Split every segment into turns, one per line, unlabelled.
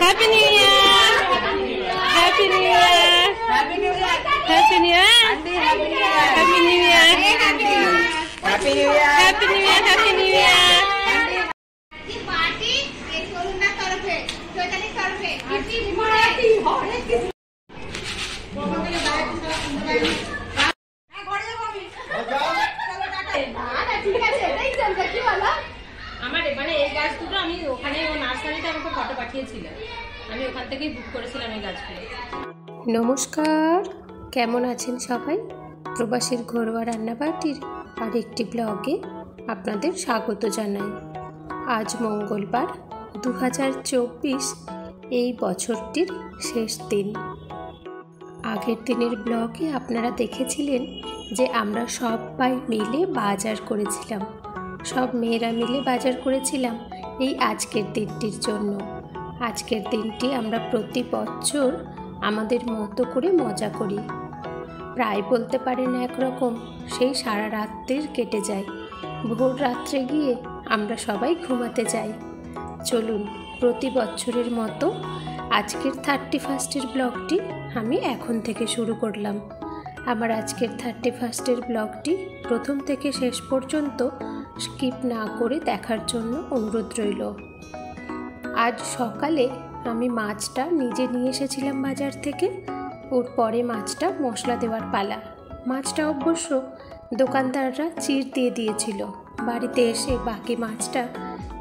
Happy new year, happy new year, happy new year, happy new year, happy new year, happy new year, happy new year, happy new ইয়ার।
की party ये सोलुना तरफे चैतन्य तरफे किसी party होने की
আমার মানে এই গাছ দুটো আমি ওখানে ও নার্সারিতে আমাকে ফটো পাঠিয়েছিল, আমি ওখান থেকেই বুক করেছিলাম এই গাছগুলো। নমস্কার, কেমন আছেন সবাই? প্রবাসীর ঘরোয়া রান্নাবাটির আরেকটি ব্লগে আপনাদের স্বাগত জানাই। আজ মঙ্গলবার 2024, এই বছরটির শেষ দিন। আগের দিনের ব্লগে আপনারা দেখেছিলেন যে আমরা সবাই মিলে বাজার করেছিলাম, সব মেয়েরা মিলে বাজার করেছিলাম এই আজকের দিনটির জন্য। আজকের দিনটি আমরা প্রতি বছর আমাদের মতো করে মজা করি, প্রায় বলতে পারেন একরকম সেই সারা রাত্রির কেটে যায়। ভোর রাত্রে গিয়ে আমরা সবাই ঘুমাতে যাই। চলুন প্রতি বছরের মতো আজকের 31 ব্লগটি আমি এখন থেকে শুরু করলাম। আমার আজকের 31 ব্লগটি প্রথম থেকে শেষ পর্যন্ত স্কিপ না করে দেখার জন্য অনুরোধ রইল। আজ সকালে আমি মাছটা নিজে নিয়ে এসেছিলাম বাজার থেকে, ওর পরে মাছটা মশলা দেওয়ার পালা। মাছটা অবশ্য দোকানদাররা চিড় দিয়ে দিয়েছিল। বাড়িতে এসে বাকি মাছটা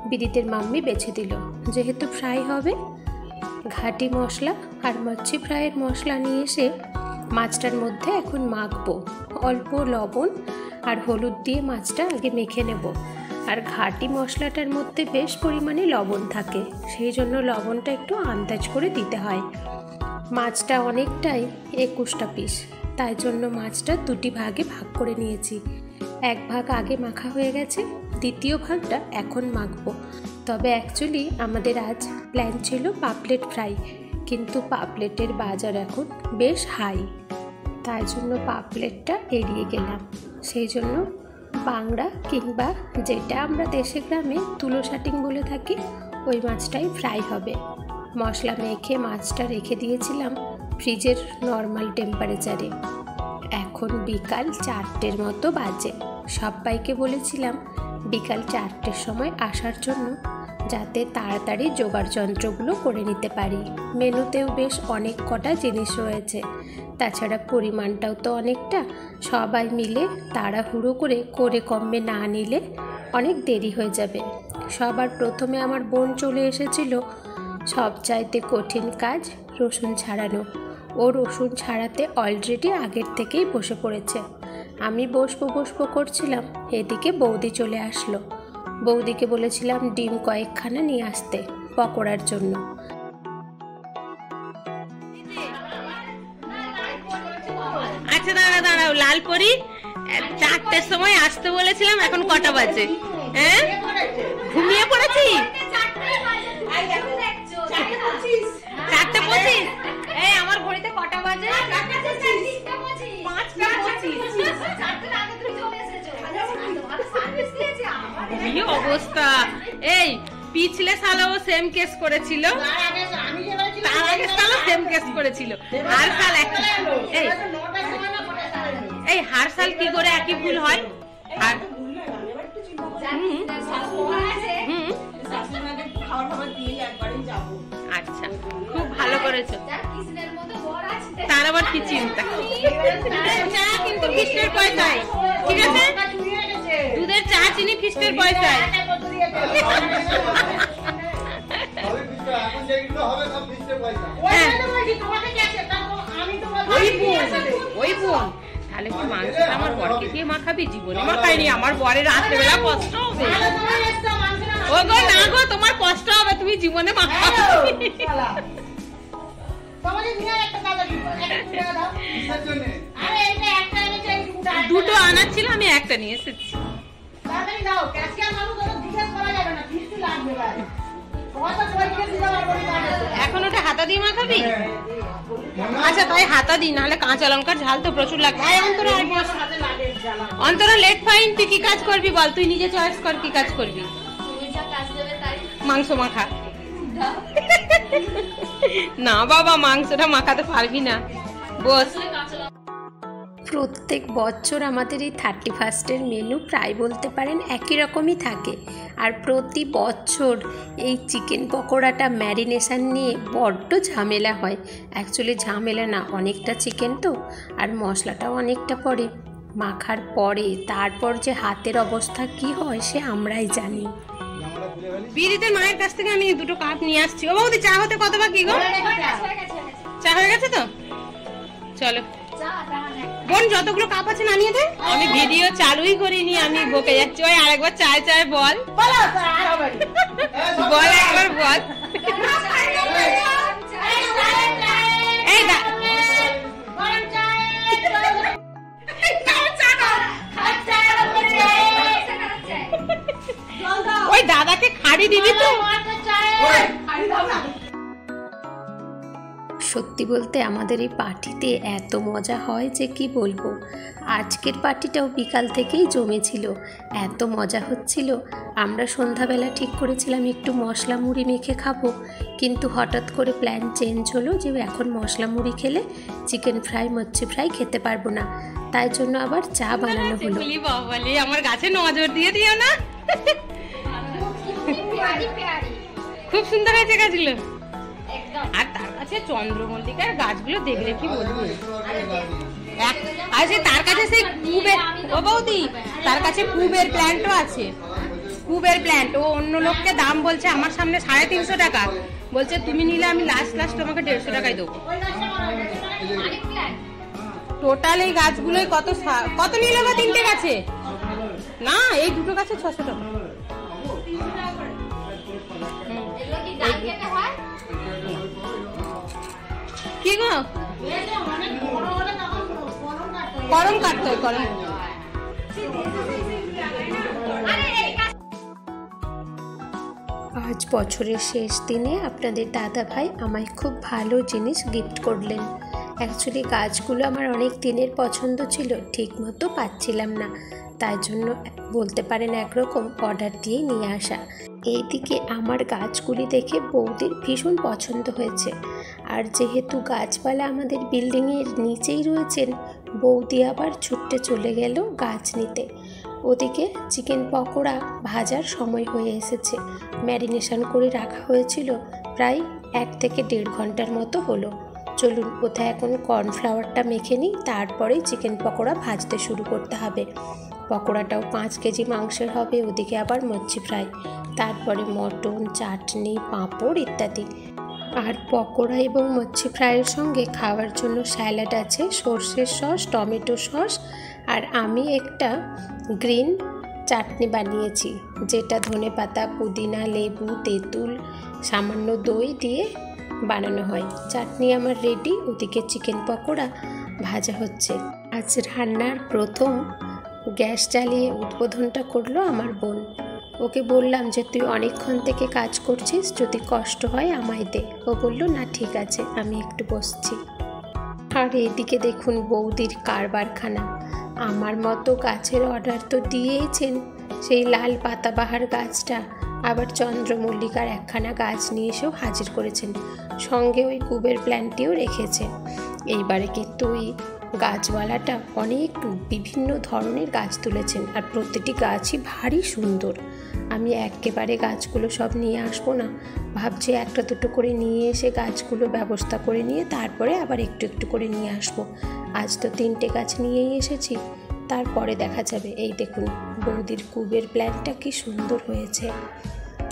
বিদিতের মাম্মি বেছে দিল, যেহেতু ফ্রাই হবে। ঘাটি মশলা আর মাছি ফ্রাইয়ের মশলা নিয়ে এসে মাছটার মধ্যে এখন মাখবো। অল্প লবণ আর হলুদ দিয়ে মাছটা আগে মেখে নেব। আর ঘাটি মশলাটার মধ্যে বেশ পরিমাণে লবণ থাকে, সেই জন্য লবণটা একটু আন্দাজ করে দিতে হয়। মাছটা অনেকটাই 21টা পিস, তাই জন্য মাছটা দুটি ভাগে ভাগ করে নিয়েছি। এক ভাগ আগে মাখা হয়ে গেছে, দ্বিতীয় ভাগটা এখন মাখবো। তবে অ্যাকচুয়ালি আমাদের আজ প্ল্যান ছিল পাপলেট ফ্রাই, কিন্তু পাপলেটের বাজার এখন বেশ হাই, তাই জন্য পাপলেটটা এড়িয়ে গেলাম। সেই জন্য বাংলা কিংবা যেটা আমরা দেশে গ্রামে তুলো শাটিং বলে থাকি ওই মাছটাই ফ্রাই হবে। মশলা মেখে মাছটা রেখে দিয়েছিলাম ফ্রিজের নর্মাল টেম্পারেচারে। এখন বিকাল 4টের মতো বাজে। সবাইকে বলেছিলাম বিকাল 4টের সময় আসার জন্য, যাতে তাড়াতাড়ি জোগাড় যন্ত্রগুলো করে নিতে পারি। মেনুতেও বেশ অনেক কটা জিনিস রয়েছে, তাছাড়া পরিমাণটাও তো অনেকটা। সবাই মিলে তাড়াহুড়ো করে কমে না নিলে অনেক দেরি হয়ে যাবে। সবার প্রথমে আমার বোন চলে এসেছিল। সবচাইতে কঠিন কাজ রসুন ছাড়ানো। ও রসুন ছাড়াতে অলরেডি আগের থেকেই বসে পড়েছে। আমি বসবো করছিলাম, এদিকে বৌদি চলে আসলো। বৌদিকে বলেছিলাম ডিম কয়েকখানা নিয়ে আসতে পকোড়ার জন্য। আচ্ছা দাঁড়াও, লালপরি 4টের সময় আসতে বলেছিলাম, এখন কটা বাজে? হ্যাঁ, ঘুমিয়ে পড়েছি। 4:25। এই আমার ঘড়িতে কটা বাজে? 5:25। অবস্থা। এই পিছলে সালও সেম কেস করেছিল, তার আগে সালও সেম কেস করেছিল। আর সাল এই হার সাল কি করে একই ভুল হয়? আর আচ্ছা, খুব ভালো করেছো। তার আবার কি চিন্তা? চা কিন্তু ফিস্টের পয়সায়, ঠিক আছে? দুধের চা চিনি ফিস্টের পয়সায়। ওই বোন, তাহলে কি মাংসটা আমার বরকে দিয়ে মাখাবি? জীবনে মাখাইনি, আমার বরের রাত্রেবেলা কষ্ট হবে। ও গো না গো, তোমার কষ্ট হবে, তুমি জীবনে মাখাবি। দুটো আনার ছিল, আমি একটা নিয়ে এসেছি। এখন ওটা হাতা দিয়ে মাখাবি? আচ্ছা তাই হাতা দিই, নাহলে কাঁচা লঙ্কার ঝাল তো প্রচুর লাগবে। অন্তরা লেট ফাইন, তুই কি কাজ করবি বল? তুই নিজে চয়েস কর কি কাজ করবি। মাংস মাখা। না বাবা, মাংসটা মাখাতে পারবি না, বস।
প্রত্যেক বছর আমাদের এই 31st মেনু প্রায় বলতে পারেন একই রকমই থাকে। আর প্রতি বছর এই চিকেন পকোড়াটা ম্যারিনেশন নিয়ে বড্ড ঝামেলা হয়। অ্যাকচুয়ালি ঝামেলা না, অনেকটা চিকেন তো, আর মশলাটাও অনেকটা পড়ে। মাখার পরে তারপর যে হাতের অবস্থা কি হয় সে আমরাই জানি।
বিরিতে মায়ের কাছ থেকে আমি 2 কাপ নিয়ে আসছি। ও বৌদি, চা হতে কত বাকি গো? চা হয়ে গেছে তো, চলো বোন, যতগুলো কাপ আছে নামিয়ে দে। আমি ভিডিও চালুই করিনি, আমি বকে যাচ্ছি। ওই আরেকবার চায় চায় বল, বল একবার বল। এই ওই দাদাকে খাড়ি দিবি তো।
সত্যি বলতে আমাদের এই পার্টিতে এত মজা হয় যে কি বলবো। আজকের পার্টিটাও বিকাল থেকেই জমেছিল, এত মজা হচ্ছিল। আমরা সন্ধ্যাবেলা ঠিক করেছিলাম একটু মশলা মুড়ি মেখে খাবো, কিন্তু হঠাৎ করে প্ল্যান চেঞ্জ হলো যে এখন মশলা মুড়ি খেলে চিকেন ফ্রাই, মচ্ছি ফ্রাই খেতে পারবো না। তাই জন্য আবার চা বানানো হলো।
আমার গাছে নজর দিয়ে দিও না। খুব সুন্দর হয়েছে গাছগুলো। আর তার কাছে চন্দ্রমল্লিকার গাছগুলো দেখলে কি বলবো। আর তার কাছে সেই কুবের, ও বৌদি, তার কাছে কুবের প্ল্যান্টও আছে। কুবের প্ল্যান্ট ও অন্য লোককে দাম বলছে, আমার সামনে 350 টাকা বলছে। তুমি নিলে আমি লাস্ট তোমাকে 150 টাকায় দেবো। টোটাল এই গাছগুলোই কত নিলে বা 3টে গাছে? না, এই 2টো গাছে 600 টাকা। কি গো, করম কাটতে হয়, করম।
আজ বছরের শেষ দিনে আপনাদের দাদা ভাই আমায় খুব ভালো জিনিস গিফট করলেন। অ্যাকচুয়ালি গাছগুলো আমার অনেক দিনের পছন্দ ছিল, ঠিক মতো পাচ্ছিলাম না, তাই জন্য বলতে পারেন একরকম অর্ডার দিয়ে নিয়ে আসা। এইদিকে আমার গাছগুলি দেখে বৌদির ভীষণ পছন্দ হয়েছে। আর যেহেতু গাছপালা আমাদের বিল্ডিংয়ের নিচেই রয়েছেন, বৌদি আবার ছুটতে চলে গেল গাছ নিতে। ওদিকে চিকেন পকোড়া ভাজার সময় হয়ে এসেছে। ম্যারিনেশন করে রাখা হয়েছিল, প্রায় 1 থেকে 1.5 ঘন্টার মতো হলো। চলুন কোথায় এখন কর্নফ্লাওয়ারটা মেখে নিই, তারপরেই চিকেন পকোড়া ভাজতে শুরু করতে হবে। পকোড়াটাও 5 কেজি মাংসের হবে, ওদিকে আবার মচ্ছি ফ্রাই, তারপরে মটন, চাটনি, পাঁপড় ইত্যাদি। আর পকোড়া এবং মচ্ছি ফ্রাইয়ের সঙ্গে খাওয়ার জন্য স্যালাড আছে, সর্ষের সস, টমেটো সস, আর আমি একটা গ্রিন চাটনি বানিয়েছি, যেটা ধনেপাতা, পুদিনা, লেবু, তেঁতুল, সামান্য দই দিয়ে বানানো হয়। চাটনি আমার রেডি, ওদিকে চিকেন পকোড়া ভাজা হচ্ছে। আজ রান্নার প্রথম গ্যাস জ্বালিয়ে উদ্বোধনটা করলো আমার বোন। ওকে বললাম যে তুই অনেকক্ষণ থেকে কাজ করছিস, যদি কষ্ট হয় আমায় দে। ও বললো না ঠিক আছে, আমি একটু বসছি। আর এদিকে দেখুন বৌদির কারবারখানা। আমার মতো গাছের অর্ডার তো দিয়েইছেন, সেই লাল পাতাবাহার গাছটা, আবার চন্দ্রমল্লিকার একখানা গাছ নিয়ে এসেও হাজির করেছেন, সঙ্গে ওই কুবের প্ল্যান্টটিও রেখেছে। এইবারে কিন্তু ওই গাছওয়ালাটা অনেক বিভিন্ন ধরনের গাছ তুলেছেন, আর প্রতিটি গাছই ভারী সুন্দর। আমি একেবারে গাছগুলো সব নিয়ে আসবো না, ভাবছি 1-2 করে নিয়ে এসে গাছগুলো ব্যবস্থা করে নিয়ে তারপরে আবার একটু একটু করে নিয়ে আসবো। আজ তো 3টে গাছ নিয়েই এসেছি, তারপরে দেখা যাবে। এই দেখুন বৌদির কুবের প্ল্যান্টটা কি সুন্দর হয়েছে।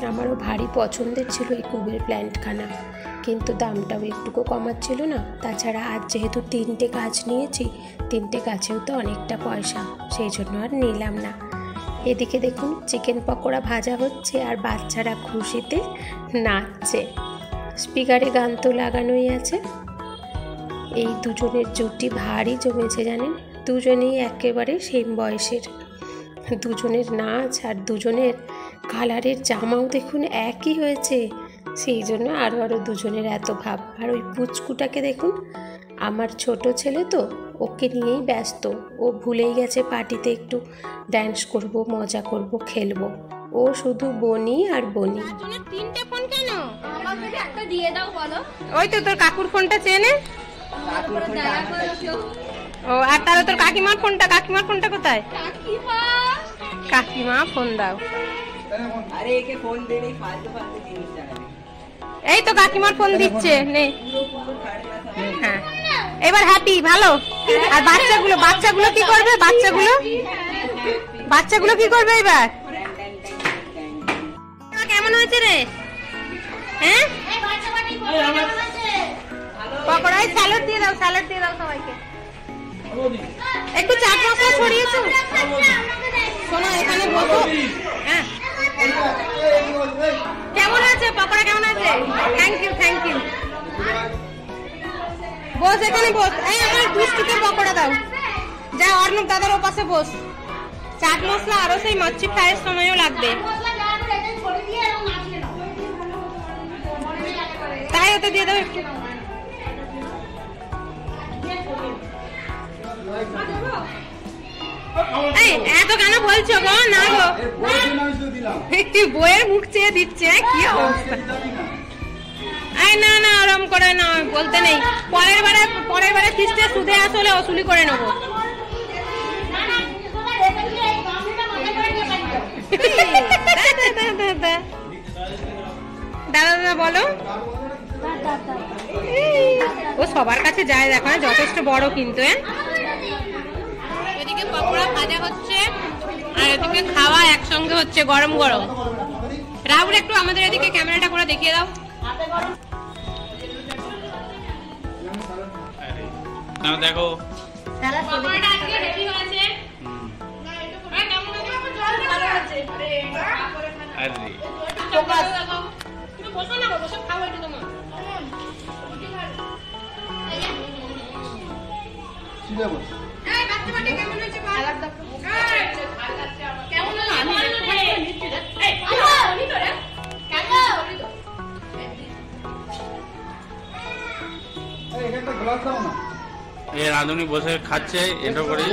আমারও ভারী পছন্দের ছিল এই কুবের প্ল্যান্টখানা, কিন্তু দামটাও একটুকু কমাচ্ছিল না। তাছাড়া আজ যেহেতু 3টে গাছ নিয়েছি, 3টে গাছেও তো অনেকটা পয়সা, সেই জন্য আর নিলাম না। এদিকে দেখুন চিকেন পকোড়া ভাজা হচ্ছে, আর বাচ্চারা খুশিতে নাচছে। স্পিকারে গান তো লাগানোই আছে। এই দুজনের জুটি ভারী জমেছে জানেন, দুজনেই একেবারে সেম বয়সের। দুজনের নাচ আর দুজনের কালারের জামাও দেখুন একই হয়েছে, সেই জন্য আরও দুজনের এত ভাব। আর ওই পুচকুটাকে দেখুন, আমার ছোট ছেলে তো, ওকে নিয়েই ব্যস্ত। ও ভুলেই গেছে পার্টিতে একটু ড্যান্স করব, মজা করব, খেলবো। ও শুধু বনি আর বনি।
তিনটে ফোন কেন?
আমাকে একটা দিয়ে দাও বলো।
ওই তো তোর কাকুর ফোনটা চেনে। ও আর তাহলে তোর কাকিমার ফোনটা কোথায়? কাকিমা ফোন দাও।
अरे एके फोन दे नहीं फालतू फालतू जिनिस चालाबे।
এই তো কাকিমার ফোন দিচ্ছে নে। হ্যাঁ এবার হ্যাপি ভালো। আর বাচ্চাগুলো কি করবে? বাচ্চাগুলো কি করবে এবার? কেমন হয়েছে রে? হ্যাঁ পকোড়ায় স্যালাড দিয়ে দাও সবাইকে। একটু চাট মশলা ছড়িয়েছো? শোনো এখানে বসো। হ্যাঁ কেমন আছে পকোড়া? কেমন আছে? Thank you. বস এখানে বস। এই আমার দুষ্টুকে পকোড়া দাও। যা অর্ণব দাদার ওপাশে বস। চাট মশলা আরো সেই মাছি ফ্রাইয়ের সময়ও লাগবে। তাই ওতে দিয়ে দাও একটু। এত কেন বলছো গো? না গো বইয়ের মুখ চেয়ে দিচ্ছে। কি অবস্থা? না ওরম করে না, বলতে নেই। পরের বারে ফিস্টে সুদে আসলে অসুলি করে নেবো। দাদা বলো। ও সবার কাছে যায় দেখো, যথেষ্ট বড় কিন্তু। এদিকে পকোড়া ভাজা হচ্ছে আর এদিকে খাওয়া একসঙ্গে হচ্ছে গরম গরম। রাহুল একটু আমাদের এদিকে ক্যামেরাটা করে দেখিয়ে দাও।
না দেখো
পকোড়াটা আজকে হেভি হয়েছে। কেমন হয়েছে?
আরে
তুমি বসো না, বসে খাও একটু তোমার।
এই রাঁধুনি বসে খাচ্ছে, এটো করে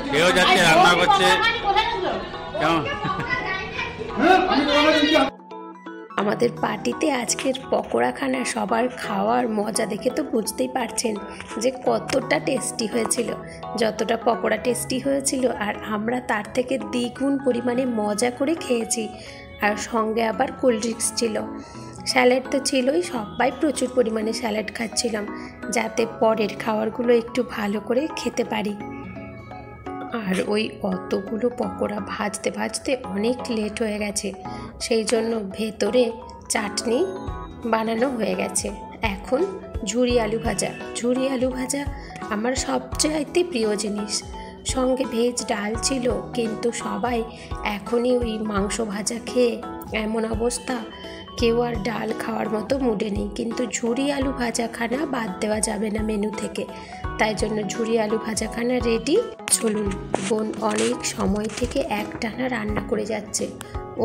খেয়েও যাচ্ছে, রান্না করছে। কেমন?
আমাদের পার্টিতে আজকের পকোড়াখানা সবার খাওয়ার মজা দেখে তো বুঝতেই পারছেন যে কতটা টেস্টি হয়েছিল। যতটা পকোড়া টেস্টি হয়েছিল আর আমরা তার থেকে দ্বিগুণ পরিমাণে মজা করে খেয়েছি। আর সঙ্গে আবার কোল্ড ড্রিঙ্কস ছিল, স্যালাড তো ছিলই। সবাই প্রচুর পরিমাণে স্যালাড খাচ্ছিলাম যাতে পরের খাবারগুলো একটু ভালো করে খেতে পারি। আর ওই অতগুলো পকোড়া ভাজতে ভাজতে অনেক লেট হয়ে গেছে, সেই জন্য ভেতরে চাটনি বানানো হয়ে গেছে। এখন ঝুরি আলু ভাজা আমার সবচাইতে প্রিয় জিনিস। সঙ্গে ভেজ ডাল ছিল, কিন্তু সবাই এখনই ওই মাংস ভাজা খেয়ে এমন অবস্থা, কেউ আর ডাল খাওয়ার মতো মুডে নেই। কিন্তু ঝুরি আলু ভাজাখানা বাদ দেওয়া যাবে না মেনু থেকে, তাই জন্য ঝুরি আলু ভাজাখানা রেডি। চলুন, বোন অনেক সময় থেকে একটানা রান্না করে যাচ্ছে,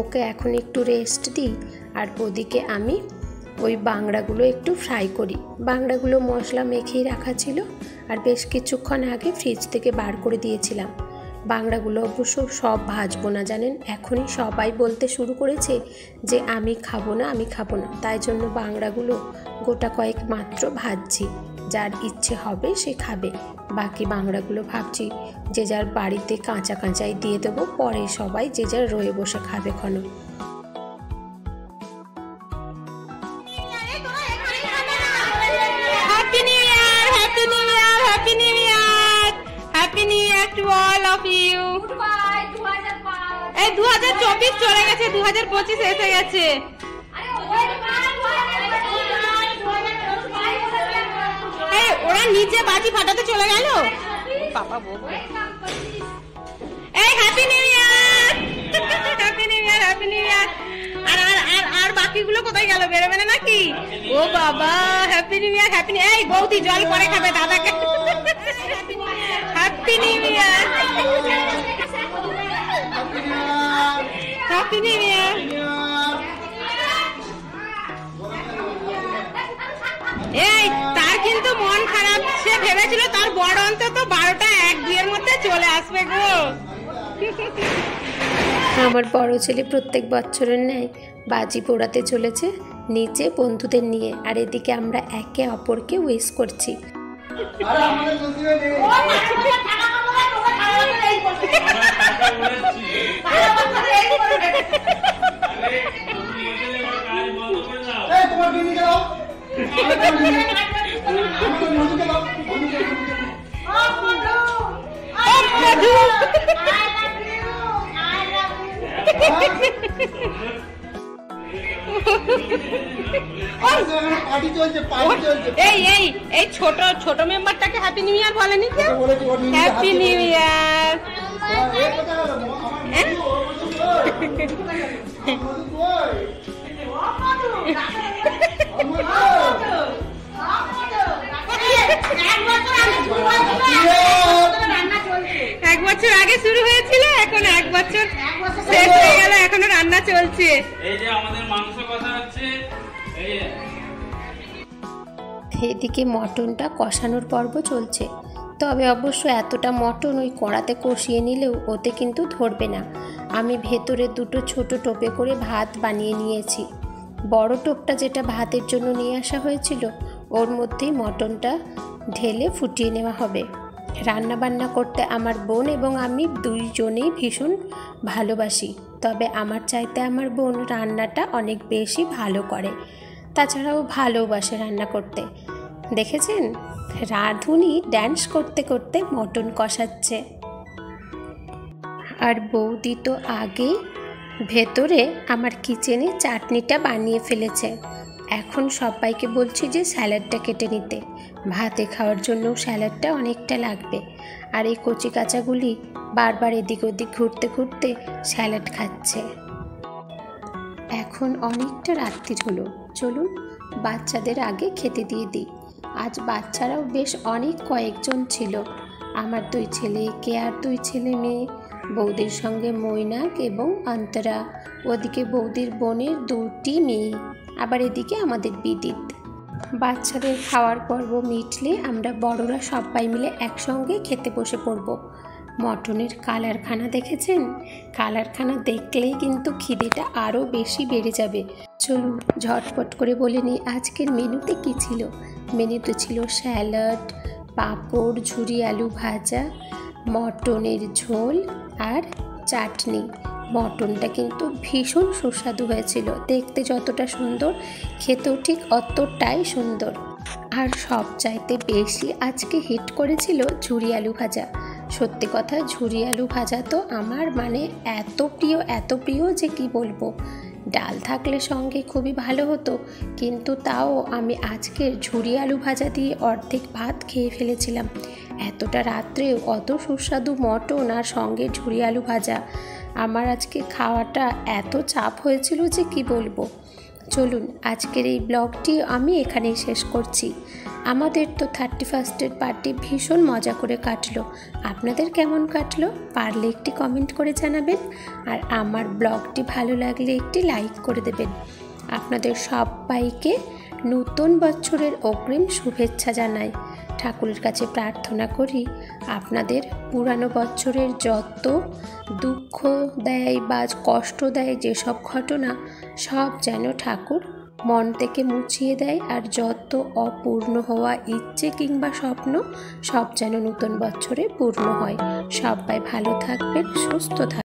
ওকে এখন একটু রেস্ট দিই। আর ওদিকে আমি ওই বাংড়াগুলো একটু ফ্রাই করি। বাংড়াগুলো মশলা মেখেই রাখা ছিল আর বেশ কিছুক্ষণ আগে ফ্রিজ থেকে বার করে দিয়েছিলাম। বাংড়াগুলো অবশ্য সব ভাজবো না জানেন, এখনই সবাই বলতে শুরু করেছে যে আমি খাবো না। তাই জন্য বাংড়াগুলো গোটা কয়েক মাত্র ভাজছি। যার ইচ্ছে হবে সে খাবে, বাকি বাংড়াগুলো ভাবছি যে যার বাড়িতে কাঁচাই দিয়ে দেবো, পরে সবাই যে যার রয়ে বসে খাবে ক্ষণ।
To all of you.
Goodbye 2005.
এই 2024 চলে গেছে, 2025 এসে গেছে। এই ওরা নিচে বাজি ফাটাতে চলে গেল। বাবা বলবো এই happy new year, happy new year, happy new year. আর বাকিগুলো কোথায় গেল? বেরোবে না নাকি? ও বাবা, happy new year, happy new. এই বৌদি জল পরে খাবে দাদাকে। Happy new year, happy new year. এই তার কিন্তু মন খারাপ, সে ভেবেছিল তার বড় অন্তত 12টা 1-2 এর মধ্যে চলে আসবে গো।
আমার বড় ছেলে প্রত্যেক বছরের ন্যায় বাজি পোড়াতে চলেছে নিচে বন্ধুদের নিয়ে, আর এদিকে আমরা একে অপরকে উইশ করছি।
এই ছোট ছোট মেম্বারটাকে হ্যাপি নিউ ইয়ার বলেনি কেউ? হ্যাপি নিউ ইয়ার। এক বছর আগে শুরু হয়েছিল, এখন এক বছর শেষ হয়ে গেল, এখনো রান্না চলছে।
এই যে আমাদের মাংস কষা হচ্ছে।
এদিকে মটনটা কষানোর পর্ব চলছে, তবে অবশ্য এতটা মটন ওই কড়াতে কষিয়ে নিলেও ওতে কিন্তু ধরবে না। আমি ভেতরে দুটো ছোট টোপে করে ভাত বানিয়ে নিয়েছি। বড় টোপটা যেটা ভাতের জন্য নিয়ে আসা হয়েছিল ওর মধ্যেই মটনটা ঢেলে ফুটিয়ে নেওয়া হবে। রান্না বান্না করতে আমার বোন এবং আমি দুইজনেই ভীষণ ভালোবাসি, তবে আমার চাইতে আমার বোন রান্নাটা অনেক বেশি ভালো করে, তাছাড়াও ভালোবাসে রান্না করতে। দেখেছেন রাঁধুনি ড্যান্স করতে করতে মটন কষাচ্ছে, আর বৌদি তো আগেই ভেতরে আমার কিচেনে চাটনিটা বানিয়ে ফেলেছে। এখন সবাইকে বলছি যে স্যালাডটা কেটে নিতে, ভাতে খাওয়ার জন্য স্যালাডটা অনেকটা লাগবে। আর এই কচি কাঁচাগুলি বারবার এদিক ওদিক ঘুরতে ঘুরতে স্যালাড খাচ্ছে। এখন অনেকটা রাত্রি হলো, চলুন বাচ্চাদের আগে খেতে দিয়ে দিই। আজ বাচ্চারাও বেশ অনেক কয়েকজন ছিল, আমার দুই ছেলে কেয়ার, দুই ছেলে মেয়ে, বৌদির সঙ্গে মৈনাক এবং অন্তরা, ওদিকে বৌদির বোনের দুটি মেয়ে, আবার এদিকে আমাদের বিদিত। বাচ্চাদের খাওয়ার পর্ব মিটলে আমরা বড়রা সবাই মিলে একসঙ্গে খেতে বসে পড়ব। মটনের কালারখানা দেখেছেন? কালারখানা দেখলেই কিন্তু খিদেটা আরও বেশি বেড়ে যাবে। চলুন ঝটপট করে বলে নিই আজকের মেনুতে কী ছিল। মেনুতে ছিল স্যালাড, পাঁপড়, ঝুরি আলু ভাজা, মটনের ঝোল আর চাটনি। মটনটা কিন্তু ভীষণ সুস্বাদু হয়েছিল, দেখতে যতটা সুন্দর খেতেও ঠিক অতটাই সুন্দর। আর সবচাইতে বেশি আজকে হিট করেছিল ঝুরি আলু ভাজা। সত্যি কথা, ঝুরি আলু ভাজা তো আমার এত প্রিয় যে কি বলবো। ডাল থাকলে সঙ্গে খুবই ভালো হতো, কিন্তু তাও আমি আজকের ঝুরি আলু ভাজা দিয়ে অর্ধেক ভাত খেয়ে ফেলেছিলাম। এতটা রাত্রেও অত সুস্বাদু মটন আর সঙ্গে ঝুরি আলু ভাজা, আমার আজকে খাওয়াটা এত চাপ হয়েছিল যে কি বলবো। চলুন আজকের এই ব্লগটি আমি এখানেই শেষ করছি। আমাদের তো 31st পার্টি ভীষণ মজা করে কাটলো। আপনাদের কেমন কাটলো পারলে একটি কমেন্ট করে জানাবেন, আর আমার ব্লগটি ভালো লাগলে একটি লাইক করে দেবেন। আপনাদের সবাইকে নতুন বছরের অগ্রিম শুভেচ্ছা জানাই। ঠাকুরের কাছে প্রার্থনা করি আপনাদের পুরানো বছরের যত দুঃখ দেয় বা কষ্ট দেয় যেসব ঘটনা, সব যেন ঠাকুর মন থেকে মুছিয়ে দেয়, আর যত অপূর্ণ হওয়া ইচ্ছে কিংবা স্বপ্ন সব যেন নতুন বছরে পূর্ণ হয়। সবাই ভালো থাকবেন, সুস্থ থাকবেন।